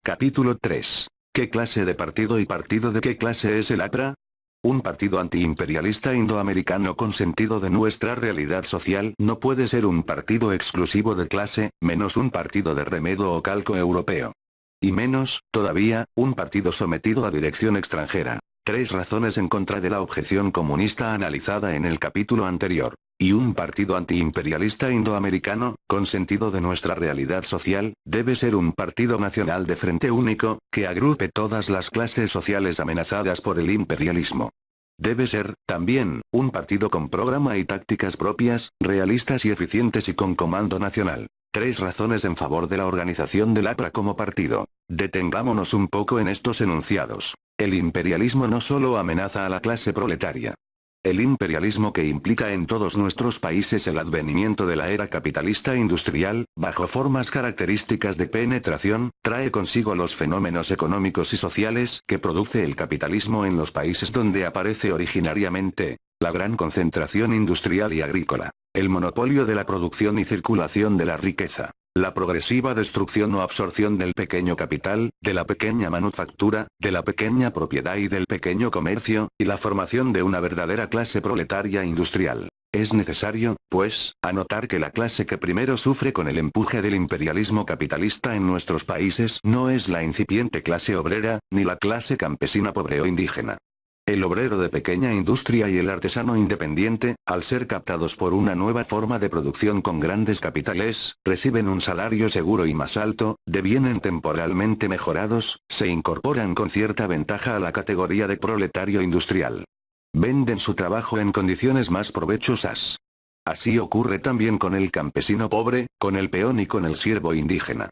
Capítulo 3. ¿Qué clase de partido y partido de qué clase es el APRA? Un partido antiimperialista indoamericano con sentido de nuestra realidad social no puede ser un partido exclusivo de clase, menos un partido de remedo o calco europeo. Y menos, todavía, un partido sometido a dirección extranjera. 3 razones en contra de la objeción comunista analizada en el capítulo anterior. Y un partido antiimperialista indoamericano, con sentido de nuestra realidad social, debe ser un partido nacional de frente único, que agrupe todas las clases sociales amenazadas por el imperialismo. Debe ser, también, un partido con programa y tácticas propias, realistas y eficientes y con comando nacional. 3 razones en favor de la organización del APRA como partido. Detengámonos un poco en estos enunciados. El imperialismo no solo amenaza a la clase proletaria. El imperialismo que implica en todos nuestros países el advenimiento de la era capitalista industrial, bajo formas características de penetración, trae consigo los fenómenos económicos y sociales que produce el capitalismo en los países donde aparece originariamente, la gran concentración industrial y agrícola, el monopolio de la producción y circulación de la riqueza, la progresiva destrucción o absorción del pequeño capital, de la pequeña manufactura, de la pequeña propiedad y del pequeño comercio, y la formación de una verdadera clase proletaria industrial. Es necesario, pues, anotar que la clase que primero sufre con el empuje del imperialismo capitalista en nuestros países no es la incipiente clase obrera, ni la clase campesina pobre o indígena. El obrero de pequeña industria y el artesano independiente, al ser captados por una nueva forma de producción con grandes capitales, reciben un salario seguro y más alto, devienen temporalmente mejorados, se incorporan con cierta ventaja a la categoría de proletario industrial. Venden su trabajo en condiciones más provechosas. Así ocurre también con el campesino pobre, con el peón y con el siervo indígena.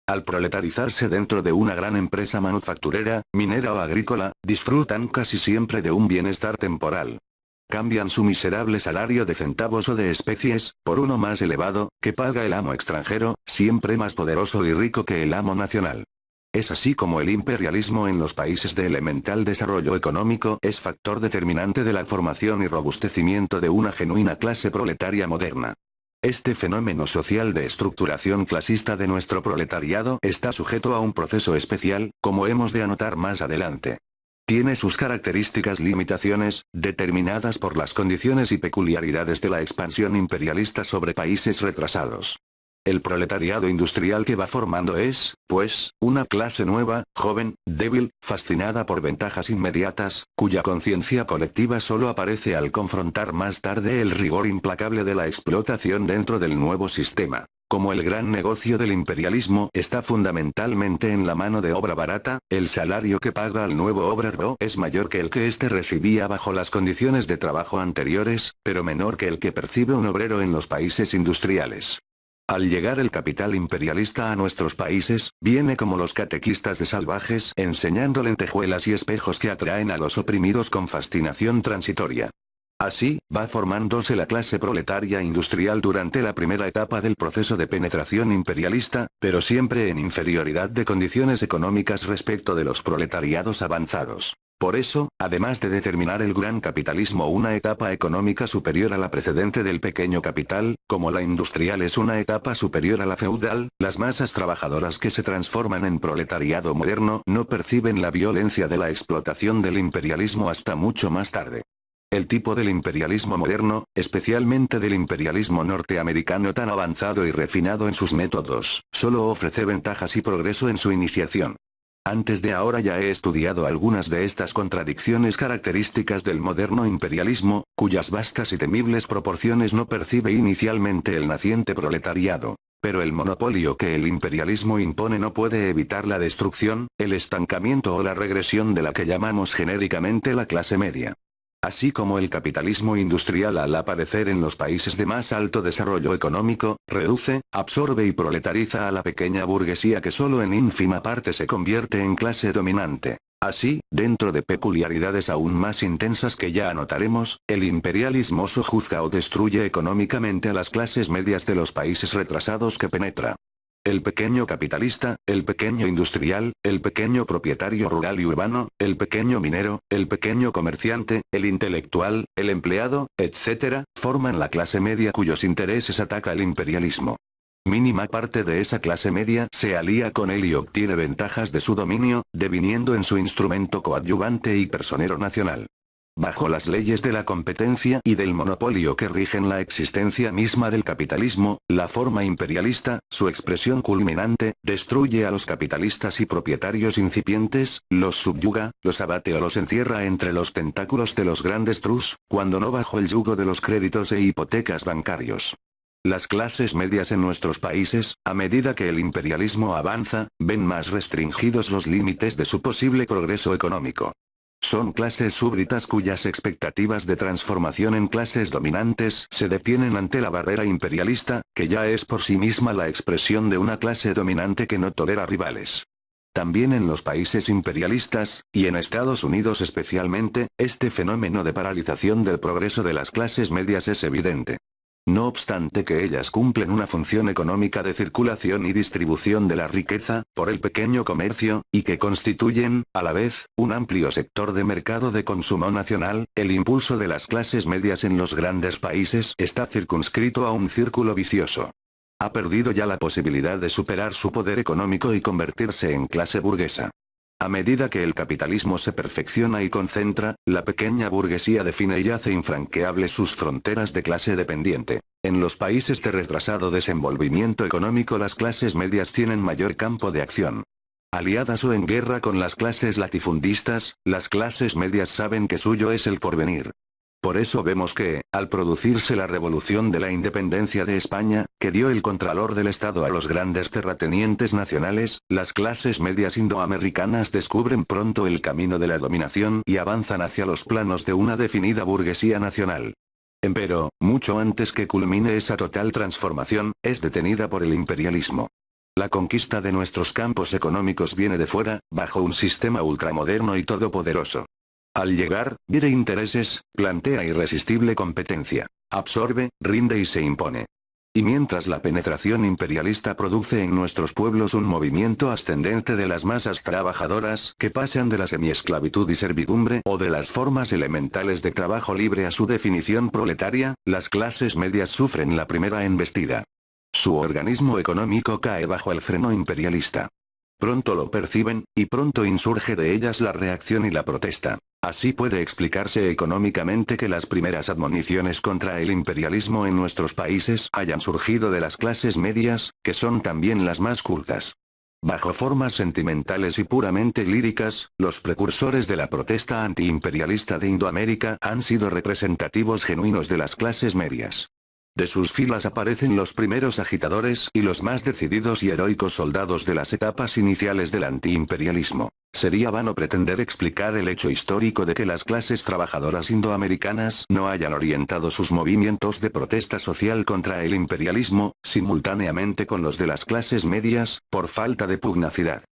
Al proletarizarse dentro de una gran empresa manufacturera, minera o agrícola, disfrutan casi siempre de un bienestar temporal. Cambian su miserable salario de centavos o de especies, por uno más elevado, que paga el amo extranjero, siempre más poderoso y rico que el amo nacional. Es así como el imperialismo en los países de elemental desarrollo económico es factor determinante de la formación y robustecimiento de una genuina clase proletaria moderna. Este fenómeno social de estructuración clasista de nuestro proletariado está sujeto a un proceso especial, como hemos de anotar más adelante. Tiene sus características limitaciones, determinadas por las condiciones y peculiaridades de la expansión imperialista sobre países retrasados. El proletariado industrial que va formando es, pues, una clase nueva, joven, débil, fascinada por ventajas inmediatas, cuya conciencia colectiva solo aparece al confrontar más tarde el rigor implacable de la explotación dentro del nuevo sistema. Como el gran negocio del imperialismo está fundamentalmente en la mano de obra barata, el salario que paga al nuevo obrero es mayor que el que éste recibía bajo las condiciones de trabajo anteriores, pero menor que el que percibe un obrero en los países industriales. Al llegar el capital imperialista a nuestros países, viene como los catequistas de salvajes enseñando lentejuelas y espejos que atraen a los oprimidos con fascinación transitoria. Así, va formándose la clase proletaria industrial durante la primera etapa del proceso de penetración imperialista, pero siempre en inferioridad de condiciones económicas respecto de los proletariados avanzados. Por eso, además de determinar el gran capitalismo una etapa económica superior a la precedente del pequeño capital, como la industrial es una etapa superior a la feudal, las masas trabajadoras que se transforman en proletariado moderno no perciben la violencia de la explotación del imperialismo hasta mucho más tarde. El tipo del imperialismo moderno, especialmente del imperialismo norteamericano tan avanzado y refinado en sus métodos, solo ofrece ventajas y progreso en su iniciación. Antes de ahora ya he estudiado algunas de estas contradicciones características del moderno imperialismo, cuyas vastas y temibles proporciones no percibe inicialmente el naciente proletariado. Pero el monopolio que el imperialismo impone no puede evitar la destrucción, el estancamiento o la regresión de la que llamamos genéricamente la clase media. Así como el capitalismo industrial al aparecer en los países de más alto desarrollo económico, reduce, absorbe y proletariza a la pequeña burguesía que solo en ínfima parte se convierte en clase dominante. Así, dentro de peculiaridades aún más intensas que ya anotaremos, el imperialismo sojuzga o destruye económicamente a las clases medias de los países retrasados que penetra. El pequeño capitalista, el pequeño industrial, el pequeño propietario rural y urbano, el pequeño minero, el pequeño comerciante, el intelectual, el empleado, etc., forman la clase media cuyos intereses ataca el imperialismo. Mínima parte de esa clase media se alía con él y obtiene ventajas de su dominio, deviniendo en su instrumento coadyuvante y personero nacional. Bajo las leyes de la competencia y del monopolio que rigen la existencia misma del capitalismo, la forma imperialista, su expresión culminante, destruye a los capitalistas y propietarios incipientes, los subyuga, los abate o los encierra entre los tentáculos de los grandes trust, cuando no bajo el yugo de los créditos e hipotecas bancarios. Las clases medias en nuestros países, a medida que el imperialismo avanza, ven más restringidos los límites de su posible progreso económico. Son clases súbditas cuyas expectativas de transformación en clases dominantes se detienen ante la barrera imperialista, que ya es por sí misma la expresión de una clase dominante que no tolera rivales. También en los países imperialistas, y en Estados Unidos especialmente, este fenómeno de paralización del progreso de las clases medias es evidente. No obstante que ellas cumplen una función económica de circulación y distribución de la riqueza, por el pequeño comercio, y que constituyen, a la vez, un amplio sector de mercado de consumo nacional, el impulso de las clases medias en los grandes países está circunscrito a un círculo vicioso. Ha perdido ya la posibilidad de superar su poder económico y convertirse en clase burguesa. A medida que el capitalismo se perfecciona y concentra, la pequeña burguesía define y hace infranqueables sus fronteras de clase dependiente. En los países de retrasado desenvolvimiento económico las clases medias tienen mayor campo de acción. Aliadas o en guerra con las clases latifundistas, las clases medias saben que suyo es el porvenir. Por eso vemos que, al producirse la revolución de la independencia de España, que dio el Contralor del Estado a los grandes terratenientes nacionales, las clases medias indoamericanas descubren pronto el camino de la dominación y avanzan hacia los planos de una definida burguesía nacional. Empero, mucho antes que culmine esa total transformación, es detenida por el imperialismo. La conquista de nuestros campos económicos viene de fuera, bajo un sistema ultramoderno y todopoderoso. Al llegar, quiere intereses, plantea irresistible competencia, absorbe, rinde y se impone. Y mientras la penetración imperialista produce en nuestros pueblos un movimiento ascendente de las masas trabajadoras que pasan de la semiesclavitud y servidumbre o de las formas elementales de trabajo libre a su definición proletaria, las clases medias sufren la primera embestida. Su organismo económico cae bajo el freno imperialista. Pronto lo perciben, y pronto insurge de ellas la reacción y la protesta. Así puede explicarse económicamente que las primeras admoniciones contra el imperialismo en nuestros países hayan surgido de las clases medias, que son también las más cultas. Bajo formas sentimentales y puramente líricas, los precursores de la protesta antiimperialista de Indoamérica han sido representativos genuinos de las clases medias. De sus filas aparecen los primeros agitadores y los más decididos y heroicos soldados de las etapas iniciales del antiimperialismo. Sería vano pretender explicar el hecho histórico de que las clases trabajadoras indoamericanas no hayan orientado sus movimientos de protesta social contra el imperialismo, simultáneamente con los de las clases medias, por falta de pugnacidad.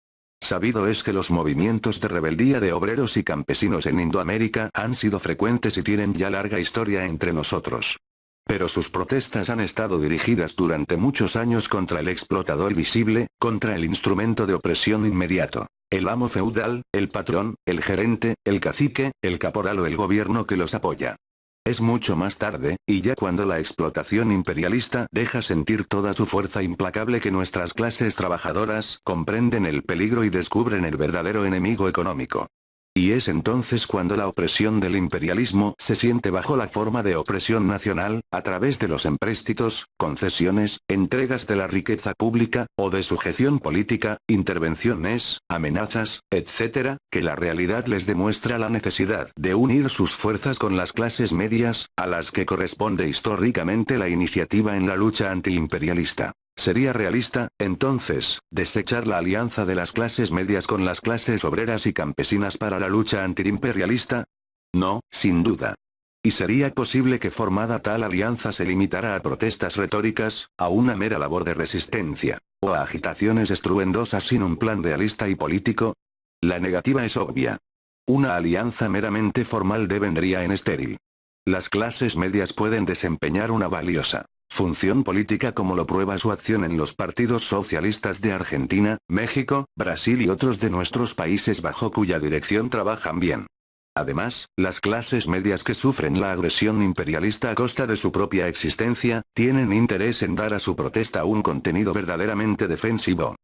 Sabido es que los movimientos de rebeldía de obreros y campesinos en Indoamérica han sido frecuentes y tienen ya larga historia entre nosotros. Pero sus protestas han estado dirigidas durante muchos años contra el explotador visible, contra el instrumento de opresión inmediato, el amo feudal, el patrón, el gerente, el cacique, el caporal o el gobierno que los apoya. Es mucho más tarde, y ya cuando la explotación imperialista deja sentir toda su fuerza implacable que nuestras clases trabajadoras comprenden el peligro y descubren el verdadero enemigo económico. Y es entonces cuando la opresión del imperialismo se siente bajo la forma de opresión nacional, a través de los empréstitos, concesiones, entregas de la riqueza pública, o de sujeción política, intervenciones, amenazas, etc., que la realidad les demuestra la necesidad de unir sus fuerzas con las clases medias, a las que corresponde históricamente la iniciativa en la lucha antiimperialista. ¿Sería realista, entonces, desechar la alianza de las clases medias con las clases obreras y campesinas para la lucha antiimperialista? No, sin duda. ¿Y sería posible que formada tal alianza se limitara a protestas retóricas, a una mera labor de resistencia, o a agitaciones estruendosas sin un plan realista y político? La negativa es obvia. Una alianza meramente formal devendría en estéril. Las clases medias pueden desempeñar una valiosa función política como lo prueba su acción en los partidos socialistas de Argentina, México, Brasil y otros de nuestros países bajo cuya dirección trabajan bien. Además, las clases medias que sufren la agresión imperialista a costa de su propia existencia, tienen interés en dar a su protesta un contenido verdaderamente defensivo.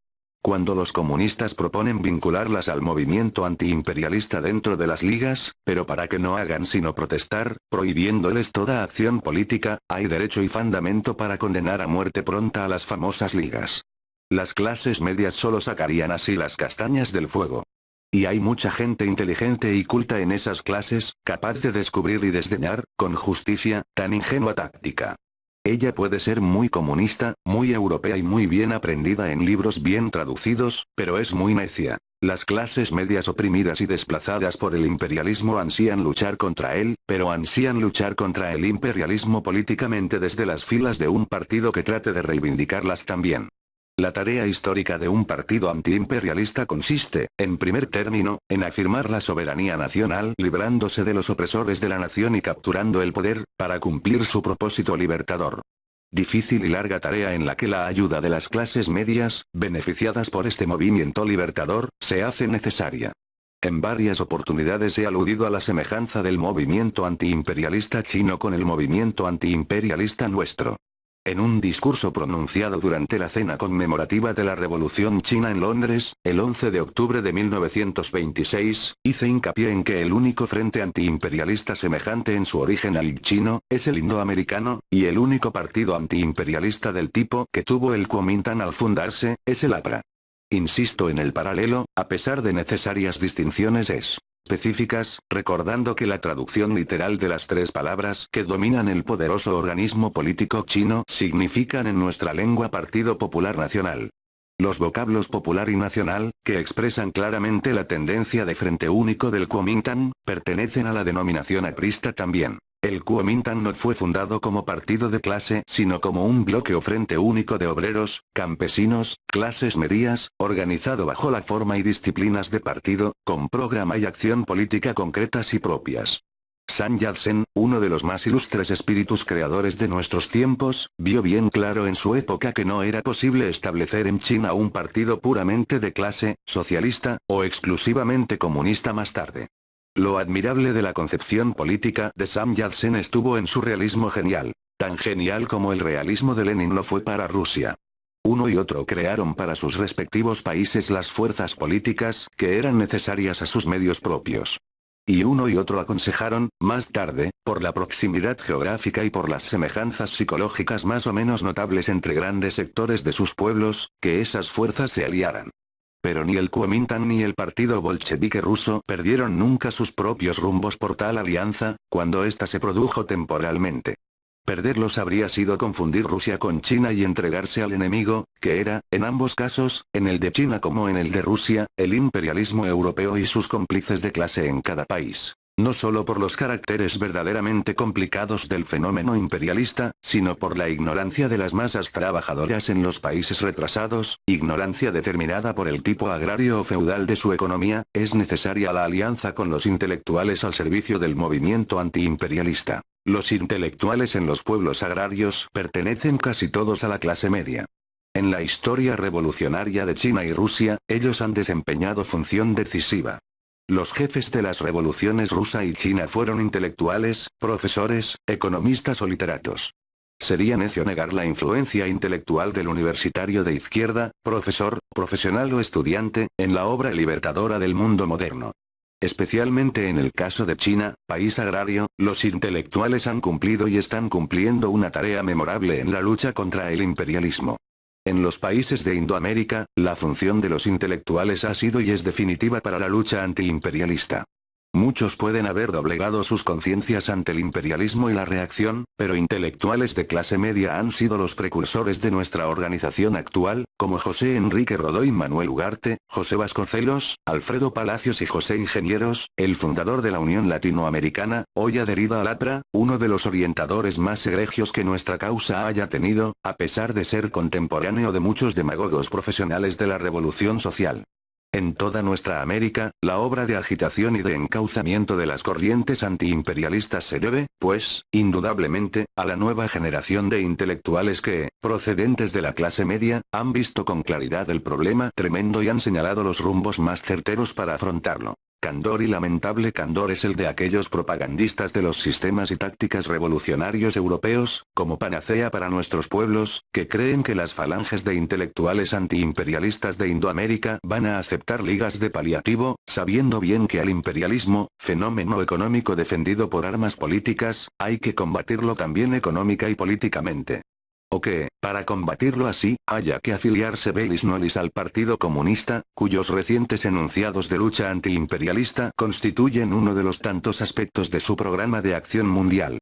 Cuando los comunistas proponen vincularlas al movimiento antiimperialista dentro de las ligas, pero para que no hagan sino protestar, prohibiéndoles toda acción política, hay derecho y fundamento para condenar a muerte pronta a las famosas ligas. Las clases medias solo sacarían así las castañas del fuego. Y hay mucha gente inteligente y culta en esas clases, capaz de descubrir y desdeñar, con justicia, tan ingenua táctica. Ella puede ser muy comunista, muy europea y muy bien aprendida en libros bien traducidos, pero es muy necia. Las clases medias oprimidas y desplazadas por el imperialismo ansían luchar contra él, pero ansían luchar contra el imperialismo políticamente desde las filas de un partido que trate de reivindicarlas también. La tarea histórica de un partido antiimperialista consiste, en primer término, en afirmar la soberanía nacional librándose de los opresores de la nación y capturando el poder, para cumplir su propósito libertador. Difícil y larga tarea en la que la ayuda de las clases medias, beneficiadas por este movimiento libertador, se hace necesaria. En varias oportunidades he aludido a la semejanza del movimiento antiimperialista chino con el movimiento antiimperialista nuestro. En un discurso pronunciado durante la cena conmemorativa de la Revolución China en Londres, el 11 de octubre de 1926, hice hincapié en que el único frente antiimperialista semejante en su origen al chino, es el indoamericano, y el único partido antiimperialista del tipo que tuvo el Kuomintang al fundarse, es el APRA. Insisto en el paralelo, a pesar de necesarias distinciones específicas, recordando que la traducción literal de las tres palabras que dominan el poderoso organismo político chino significan en nuestra lengua Partido Popular Nacional. Los vocablos popular y nacional, que expresan claramente la tendencia de frente único del Kuomintang, pertenecen a la denominación aprista también. El Kuomintang no fue fundado como partido de clase, sino como un bloque o frente único de obreros, campesinos, clases medias, organizado bajo la forma y disciplinas de partido, con programa y acción política concretas y propias. Sun Yat-sen, uno de los más ilustres espíritus creadores de nuestros tiempos, vio bien claro en su época que no era posible establecer en China un partido puramente de clase, socialista, o exclusivamente comunista más tarde. Lo admirable de la concepción política de Sun Yat-sen estuvo en su realismo genial, tan genial como el realismo de Lenin lo fue para Rusia. Uno y otro crearon para sus respectivos países las fuerzas políticas que eran necesarias a sus medios propios. Y uno y otro aconsejaron, más tarde, por la proximidad geográfica y por las semejanzas psicológicas más o menos notables entre grandes sectores de sus pueblos, que esas fuerzas se aliaran. Pero ni el Kuomintang ni el partido bolchevique ruso perdieron nunca sus propios rumbos por tal alianza, cuando ésta se produjo temporalmente. Perderlos habría sido confundir Rusia con China y entregarse al enemigo, que era, en ambos casos, en el de China como en el de Rusia, el imperialismo europeo y sus cómplices de clase en cada país. No solo por los caracteres verdaderamente complicados del fenómeno imperialista, sino por la ignorancia de las masas trabajadoras en los países retrasados, ignorancia determinada por el tipo agrario o feudal de su economía, es necesaria la alianza con los intelectuales al servicio del movimiento antiimperialista. Los intelectuales en los pueblos agrarios pertenecen casi todos a la clase media. En la historia revolucionaria de China y Rusia, ellos han desempeñado función decisiva. Los jefes de las revoluciones rusa y china fueron intelectuales, profesores, economistas o literatos. Sería necio negar la influencia intelectual del universitario de izquierda, profesor, profesional o estudiante, en la obra libertadora del mundo moderno. Especialmente en el caso de China, país agrario, los intelectuales han cumplido y están cumpliendo una tarea memorable en la lucha contra el imperialismo. En los países de Indoamérica, la función de los intelectuales ha sido y es definitiva para la lucha antiimperialista. Muchos pueden haber doblegado sus conciencias ante el imperialismo y la reacción, pero intelectuales de clase media han sido los precursores de nuestra organización actual, como José Enrique Rodó y Manuel Ugarte, José Vasconcelos, Alfredo Palacios y José Ingenieros, el fundador de la Unión Latinoamericana, hoy adherida al APRA, uno de los orientadores más egregios que nuestra causa haya tenido, a pesar de ser contemporáneo de muchos demagogos profesionales de la revolución social. En toda nuestra América, la obra de agitación y de encauzamiento de las corrientes antiimperialistas se debe, pues, indudablemente, a la nueva generación de intelectuales que, procedentes de la clase media, han visto con claridad el problema tremendo y han señalado los rumbos más certeros para afrontarlo. candor y lamentable candor es el de aquellos propagandistas de los sistemas y tácticas revolucionarios europeos, como panacea para nuestros pueblos, que creen que las falanges de intelectuales antiimperialistas de Indoamérica van a aceptar ligas de paliativo, sabiendo bien que al imperialismo, fenómeno económico defendido por armas políticas, hay que combatirlo también económica y políticamente. O que, para combatirlo así, haya que afiliarse velis nolis al Partido Comunista, cuyos recientes enunciados de lucha antiimperialista constituyen uno de los tantos aspectos de su programa de acción mundial.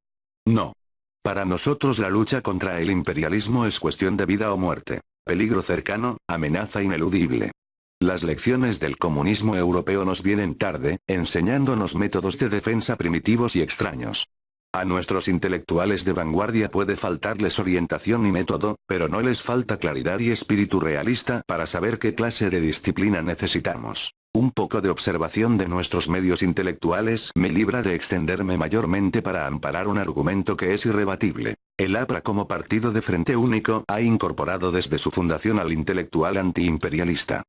No. Para nosotros la lucha contra el imperialismo es cuestión de vida o muerte, peligro cercano, amenaza ineludible. Las lecciones del comunismo europeo nos vienen tarde, enseñándonos métodos de defensa primitivos y extraños. A nuestros intelectuales de vanguardia puede faltarles orientación y método, pero no les falta claridad y espíritu realista para saber qué clase de disciplina necesitamos. Un poco de observación de nuestros medios intelectuales me libra de extenderme mayormente para amparar un argumento que es irrebatible. El APRA como partido de Frente Único ha incorporado desde su fundación al intelectual antiimperialista.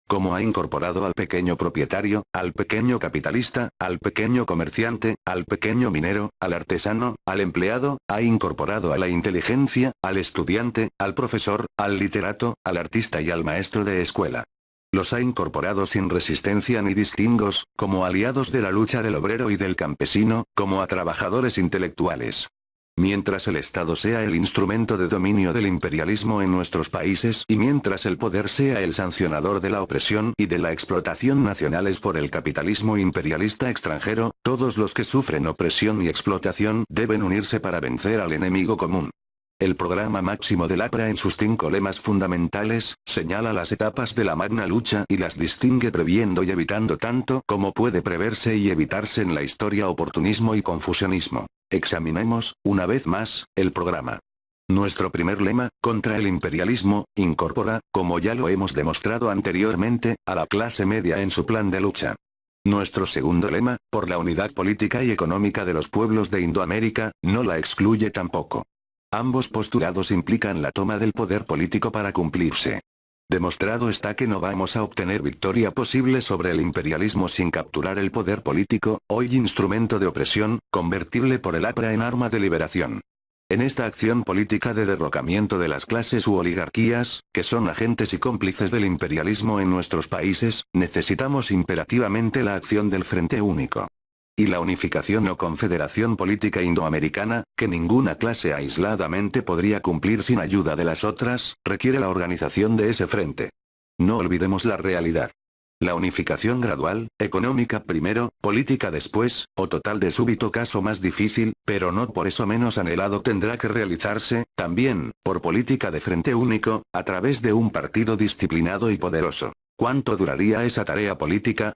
Como ha incorporado al pequeño propietario, al pequeño capitalista, al pequeño comerciante, al pequeño minero, al artesano, al empleado, ha incorporado a la inteligencia, al estudiante, al profesor, al literato, al artista y al maestro de escuela. Los ha incorporado sin resistencia ni distingos, como aliados de la lucha del obrero y del campesino, como a trabajadores intelectuales. Mientras el Estado sea el instrumento de dominio del imperialismo en nuestros países y mientras el poder sea el sancionador de la opresión y de la explotación nacionales por el capitalismo imperialista extranjero, todos los que sufren opresión y explotación deben unirse para vencer al enemigo común. El programa máximo del APRA en sus 5 lemas fundamentales, señala las etapas de la magna lucha y las distingue previendo y evitando tanto como puede preverse y evitarse en la historia oportunismo y confusionismo. Examinemos, una vez más, el programa. Nuestro primer lema, contra el imperialismo, incorpora, como ya lo hemos demostrado anteriormente, a la clase media en su plan de lucha. Nuestro segundo lema, por la unidad política y económica de los pueblos de Indoamérica, no la excluye tampoco. Ambos postulados implican la toma del poder político para cumplirse. Demostrado está que no vamos a obtener victoria posible sobre el imperialismo sin capturar el poder político, hoy instrumento de opresión, convertible por el APRA en arma de liberación. En esta acción política de derrocamiento de las clases u oligarquías, que son agentes y cómplices del imperialismo en nuestros países, necesitamos imperativamente la acción del Frente Único. Y la unificación o confederación política indoamericana, que ninguna clase aisladamente podría cumplir sin ayuda de las otras, requiere la organización de ese frente. No olvidemos la realidad. La unificación gradual, económica primero, política después, o total de súbito caso más difícil, pero no por eso menos anhelado tendrá que realizarse, también, por política de Frente Único, a través de un partido disciplinado y poderoso. ¿Cuánto duraría esa tarea política?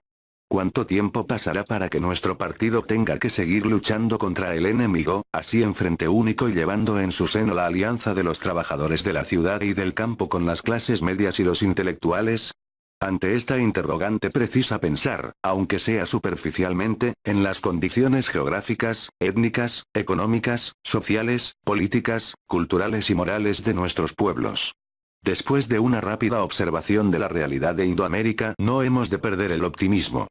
¿Cuánto tiempo pasará para que nuestro partido tenga que seguir luchando contra el enemigo, así en Frente Único y llevando en su seno la alianza de los trabajadores de la ciudad y del campo con las clases medias y los intelectuales? Ante esta interrogante precisa pensar, aunque sea superficialmente, en las condiciones geográficas, étnicas, económicas, sociales, políticas, culturales y morales de nuestros pueblos. Después de una rápida observación de la realidad de Indoamérica, no hemos de perder el optimismo.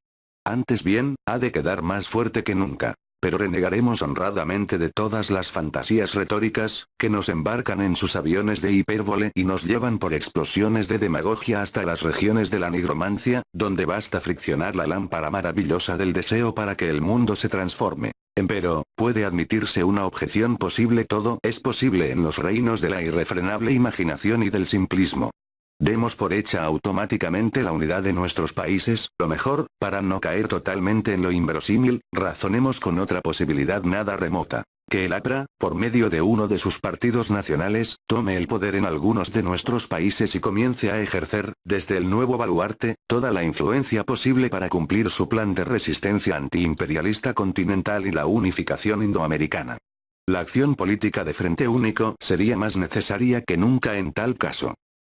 Antes bien, ha de quedar más fuerte que nunca. Pero renegaremos honradamente de todas las fantasías retóricas, que nos embarcan en sus aviones de hipérbole y nos llevan por explosiones de demagogia hasta las regiones de la nigromancia, donde basta friccionar la lámpara maravillosa del deseo para que el mundo se transforme. Empero, puede admitirse una objeción posible: todo es posible en los reinos de la irrefrenable imaginación y del simplismo. Demos por hecha automáticamente la unidad de nuestros países, lo mejor, para no caer totalmente en lo inverosímil, razonemos con otra posibilidad nada remota. Que el APRA, por medio de uno de sus partidos nacionales, tome el poder en algunos de nuestros países y comience a ejercer, desde el nuevo baluarte, toda la influencia posible para cumplir su plan de resistencia antiimperialista continental y la unificación indoamericana. La acción política de Frente Único sería más necesaria que nunca en tal caso.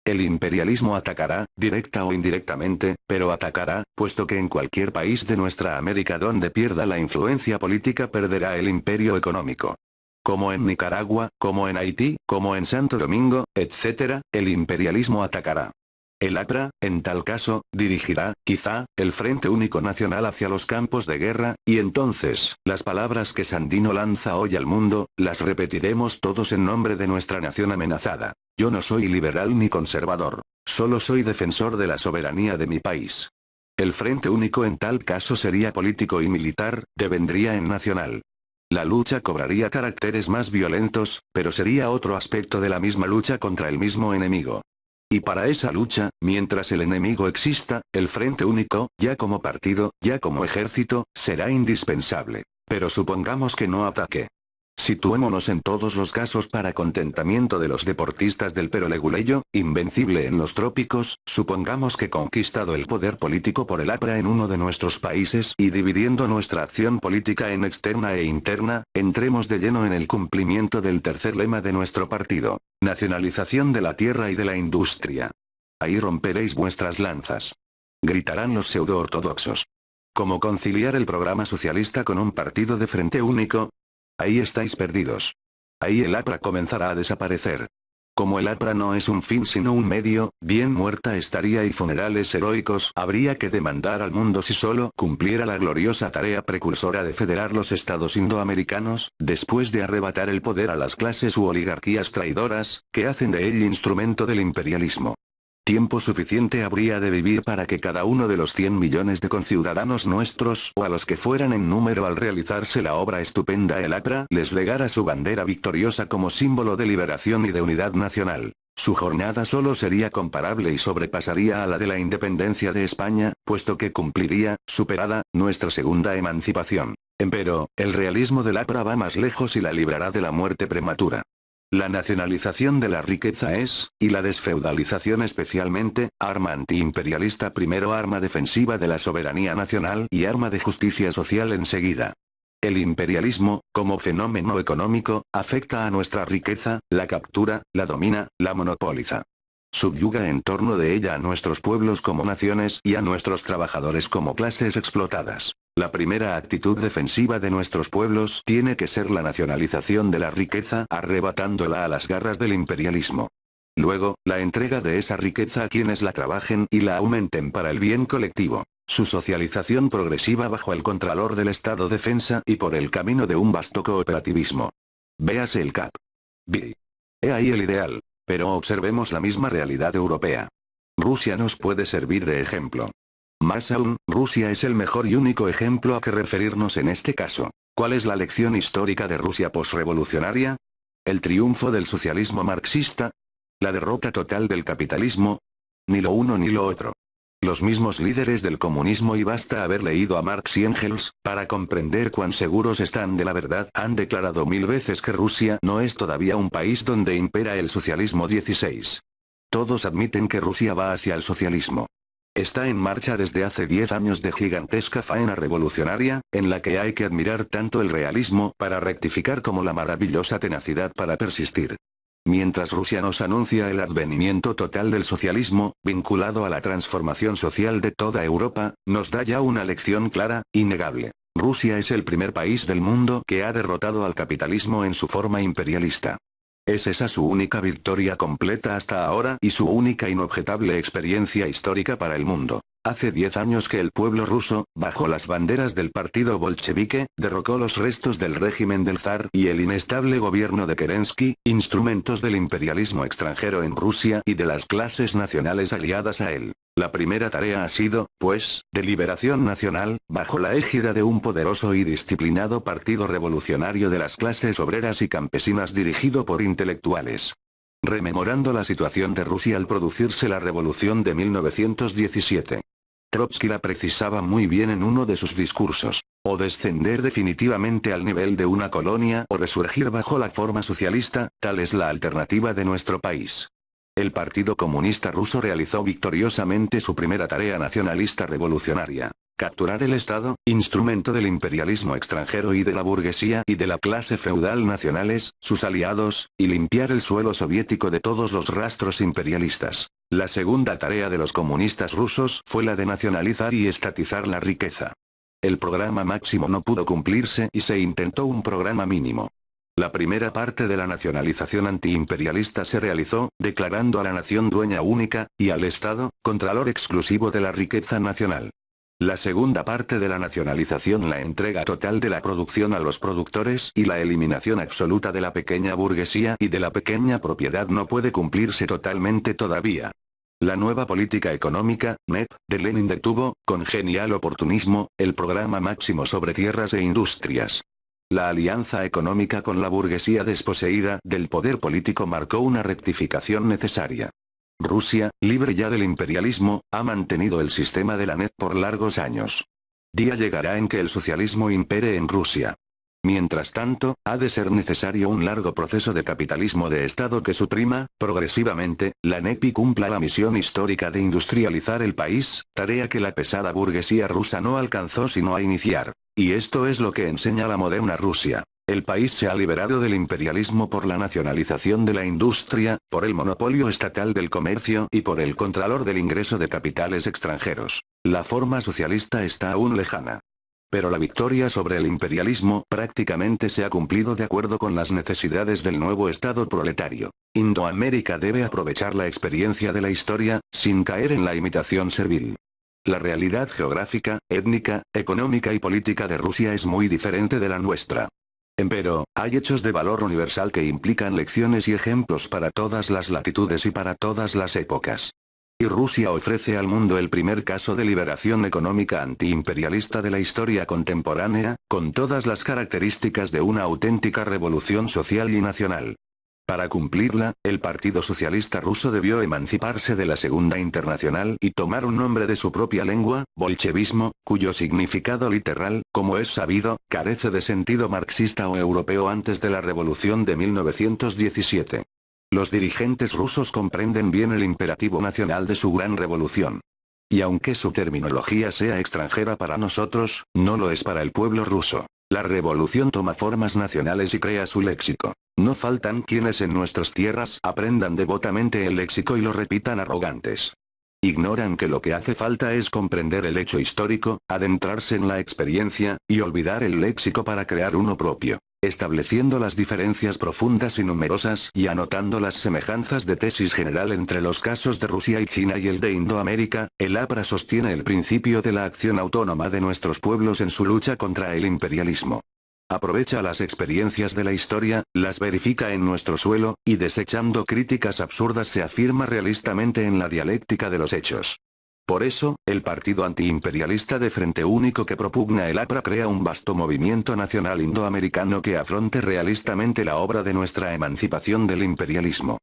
El imperialismo atacará, directa o indirectamente, pero atacará, puesto que en cualquier país de nuestra América donde pierda la influencia política perderá el imperio económico. Como en Nicaragua, como en Haití, como en Santo Domingo, etc., el imperialismo atacará. El APRA, en tal caso, dirigirá, quizá, el Frente Único Nacional hacia los campos de guerra, y entonces, las palabras que Sandino lanza hoy al mundo, las repetiremos todos en nombre de nuestra nación amenazada. Yo no soy liberal ni conservador. Solo soy defensor de la soberanía de mi país. El Frente Único en tal caso sería político y militar, devendría en nacional. La lucha cobraría caracteres más violentos, pero sería otro aspecto de la misma lucha contra el mismo enemigo. Y para esa lucha, mientras el enemigo exista, el Frente Único, ya como partido, ya como ejército, será indispensable. Pero supongamos que no ataque. Situémonos en todos los casos para contentamiento de los deportistas del Peroleguleyo, invencible en los trópicos, supongamos que conquistado el poder político por el APRA en uno de nuestros países y dividiendo nuestra acción política en externa e interna, entremos de lleno en el cumplimiento del tercer lema de nuestro partido: nacionalización de la tierra y de la industria. Ahí romperéis vuestras lanzas. Gritarán los pseudo-ortodoxos. ¿Cómo conciliar el programa socialista con un partido de frente único? Ahí estáis perdidos. Ahí el APRA comenzará a desaparecer. Como el APRA no es un fin sino un medio, bien muerta estaría y funerales heroicos habría que demandar al mundo si solo cumpliera la gloriosa tarea precursora de federar los estados indoamericanos, después de arrebatar el poder a las clases u oligarquías traidoras, que hacen de él instrumento del imperialismo. Tiempo suficiente habría de vivir para que cada uno de los 100 millones de conciudadanos nuestros, o a los que fueran en número al realizarse la obra estupenda el APRA, les legara su bandera victoriosa como símbolo de liberación y de unidad nacional. Su jornada solo sería comparable y sobrepasaría a la de la independencia de España, puesto que cumpliría, superada, nuestra segunda emancipación. Empero, el realismo del APRA va más lejos y la librará de la muerte prematura. La nacionalización de la riqueza es, y la desfeudalización especialmente, arma antiimperialista primero, arma defensiva de la soberanía nacional y arma de justicia social enseguida. El imperialismo, como fenómeno económico, afecta a nuestra riqueza, la captura, la domina, la monopoliza. Subyuga en torno de ella a nuestros pueblos como naciones y a nuestros trabajadores como clases explotadas. La primera actitud defensiva de nuestros pueblos tiene que ser la nacionalización de la riqueza, arrebatándola a las garras del imperialismo. Luego, la entrega de esa riqueza a quienes la trabajen y la aumenten para el bien colectivo. Su socialización progresiva bajo el contralor del Estado defensa y por el camino de un vasto cooperativismo. Véase el CAP. B. He ahí el ideal. Pero observemos la misma realidad europea. Rusia nos puede servir de ejemplo. Más aún, Rusia es el mejor y único ejemplo a que referirnos en este caso. ¿Cuál es la lección histórica de Rusia posrevolucionaria? ¿El triunfo del socialismo marxista? ¿La derrota total del capitalismo? Ni lo uno ni lo otro. Los mismos líderes del comunismo, y basta haber leído a Marx y Engels, para comprender cuán seguros están de la verdad, han declarado 1000 veces que Rusia no es todavía un país donde impera el socialismo 16. Todos admiten que Rusia va hacia el socialismo. Está en marcha desde hace 10 años de gigantesca faena revolucionaria, en la que hay que admirar tanto el realismo para rectificar como la maravillosa tenacidad para persistir. Mientras Rusia nos anuncia el advenimiento total del socialismo, vinculado a la transformación social de toda Europa, nos da ya una lección clara, innegable. Rusia es el primer país del mundo que ha derrotado al capitalismo en su forma imperialista. Es esa su única victoria completa hasta ahora y su única inobjetable experiencia histórica para el mundo. Hace 10 años que el pueblo ruso, bajo las banderas del partido bolchevique, derrocó los restos del régimen del zar y el inestable gobierno de Kerensky, instrumentos del imperialismo extranjero en Rusia y de las clases nacionales aliadas a él. La primera tarea ha sido, pues, de liberación nacional, bajo la égida de un poderoso y disciplinado partido revolucionario de las clases obreras y campesinas dirigido por intelectuales. Rememorando la situación de Rusia al producirse la revolución de 1917. Trotsky la precisaba muy bien en uno de sus discursos: o descender definitivamente al nivel de una colonia o resurgir bajo la forma socialista, tal es la alternativa de nuestro país. El Partido Comunista Ruso realizó victoriosamente su primera tarea nacionalista revolucionaria: capturar el Estado, instrumento del imperialismo extranjero y de la burguesía y de la clase feudal nacionales, sus aliados, y limpiar el suelo soviético de todos los rastros imperialistas. La segunda tarea de los comunistas rusos fue la de nacionalizar y estatizar la riqueza. El programa máximo no pudo cumplirse y se intentó un programa mínimo. La primera parte de la nacionalización antiimperialista se realizó, declarando a la nación dueña única, y al Estado, contralor exclusivo de la riqueza nacional. La segunda parte de la nacionalización, la entrega total de la producción a los productores y la eliminación absoluta de la pequeña burguesía y de la pequeña propiedad, no puede cumplirse totalmente todavía. La nueva política económica, NEP, de Lenin detuvo, con genial oportunismo, el programa máximo sobre tierras e industrias. La alianza económica con la burguesía desposeída del poder político marcó una rectificación necesaria. Rusia, libre ya del imperialismo, ha mantenido el sistema de la NEP por largos años. Día llegará en que el socialismo impere en Rusia. Mientras tanto, ha de ser necesario un largo proceso de capitalismo de Estado que suprima, progresivamente, la NEP y cumpla la misión histórica de industrializar el país, tarea que la pesada burguesía rusa no alcanzó sino a iniciar. Y esto es lo que enseña la moderna Rusia. El país se ha liberado del imperialismo por la nacionalización de la industria, por el monopolio estatal del comercio y por el contralor del ingreso de capitales extranjeros. La forma socialista está aún lejana. Pero la victoria sobre el imperialismo prácticamente se ha cumplido de acuerdo con las necesidades del nuevo Estado proletario. Indoamérica debe aprovechar la experiencia de la historia, sin caer en la imitación servil. La realidad geográfica, étnica, económica y política de Rusia es muy diferente de la nuestra. Empero, hay hechos de valor universal que implican lecciones y ejemplos para todas las latitudes y para todas las épocas. Y Rusia ofrece al mundo el primer caso de liberación económica antiimperialista de la historia contemporánea, con todas las características de una auténtica revolución social y nacional. Para cumplirla, el Partido Socialista Ruso debió emanciparse de la Segunda Internacional y tomar un nombre de su propia lengua, bolchevismo, cuyo significado literal, como es sabido, carece de sentido marxista o europeo antes de la Revolución de 1917. Los dirigentes rusos comprenden bien el imperativo nacional de su gran revolución. Y aunque su terminología sea extranjera para nosotros, no lo es para el pueblo ruso. La revolución toma formas nacionales y crea su léxico. No faltan quienes en nuestras tierras aprendan devotamente el léxico y lo repitan arrogantes. Ignoran que lo que hace falta es comprender el hecho histórico, adentrarse en la experiencia, y olvidar el léxico para crear uno propio. Estableciendo las diferencias profundas y numerosas y anotando las semejanzas de tesis general entre los casos de Rusia y China y el de Indoamérica, el APRA sostiene el principio de la acción autónoma de nuestros pueblos en su lucha contra el imperialismo. Aprovecha las experiencias de la historia, las verifica en nuestro suelo, y desechando críticas absurdas se afirma realistamente en la dialéctica de los hechos. Por eso, el partido antiimperialista de Frente Único que propugna el APRA crea un vasto movimiento nacional indoamericano que afronte realistamente la obra de nuestra emancipación del imperialismo.